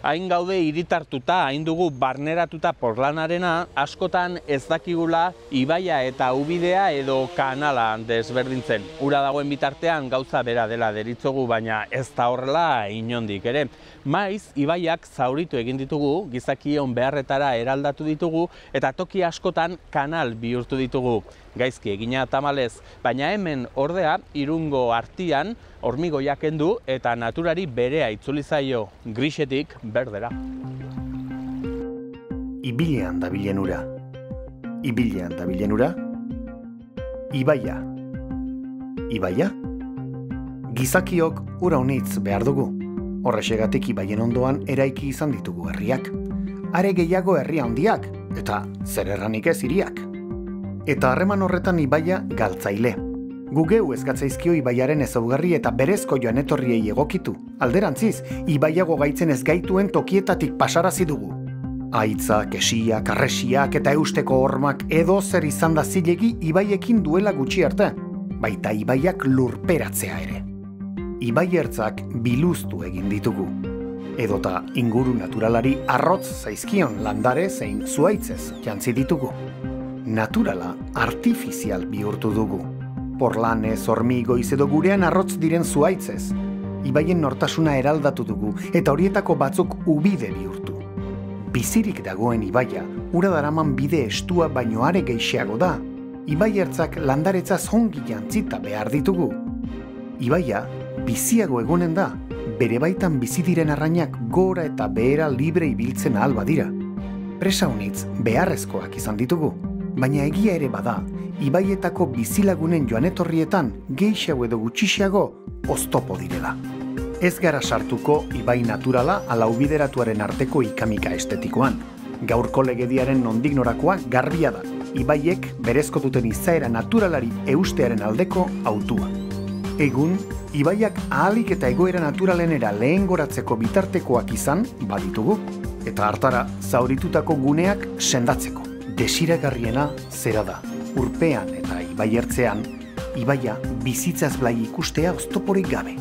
Hain gaude hiritartuta, hain dugu barneratuta porlanarena, askotan ez dakigula ibaia eta ubidea edo kanala desberdintzen. Ura dagoen bitartean gauza bera dela deritzogu, baina ez da horrela inondik ere. Maiz, ibaiak zauritu egin ditugu, gizakion beharretara eraldatu ditugu, eta toki askotan kanal bihurtu ditugu. Gaizki egina tamalez, baina hemen ordea Irungo Artian hormigoia kendu eta naturari berea itzuli zaio, grisetik berdera. Ibilean dabilen ura. Ibilean dabilen ura. Ibaia. Ibaia? Gizakiok ura unitz behar dugu. Horrexegatik ibaien ondoan eraiki izan ditugu herriak. Are gehiago herri handiak, eta zer erranik ez hiriak. Eta harreman horretan ibaia galtzaile. Gugeu ezgatzaizkio ibaiaren ezaugarri eta berezko joan etorriei egokitu. Alderantziz, ibaiago gaitzen ez gaituen tokietatik pasarazi dugu. Aitzak, esiak, arresiak eta eusteko hormak edo zer izan da zilegi ibaiekin duela gutxi arte. Baita ibaiak lurperatzea ere. Ibaiertzak biluztu egin ditugu. Edota inguru naturalari arrotz zaizkion landare zein zuaitzez jantzi ditugu. Naturala artifizial bihurtu dugu. Porlanez, hormigoiz edo gurean arrotz diren zuaitzez. Ibaien nortasuna eraldatu dugu eta horietako batzuk ubide bihurtu. Bizirik dagoen ibaia, ura daraman bide estua baino are gehixeago da. Ibaiertzak landaretzaz ongi jantzita behar ditugu. Ibaia biziago egonen da, bere baitan bizi diren arrainak gora eta behera libre ibiltzen ahal badira. Presa unitz beharrezkoak izan ditugu. Baina egia ere bada, ibaietako bizilagunen joan etorrietan gehixeago edo gutxiago oztopo direla. Ez gara sartuko ibai naturala ala ubideratuaren arteko ikamika estetikoan. Gaurko legediaren nondik norakoa garbia da, ibaiek berezko duten izaera naturalari eustearen aldeko hautua. Egun, ibaiak ahalik eta egoera naturalenera lehengoratzeko bitartekoak izan baditugu, eta hartara zauritutako guneak sendatzeko. Desiragarriena zera da, urpean eta ibaiertzean, ibaia bizitzaz blai ikustea oztoporik gabe.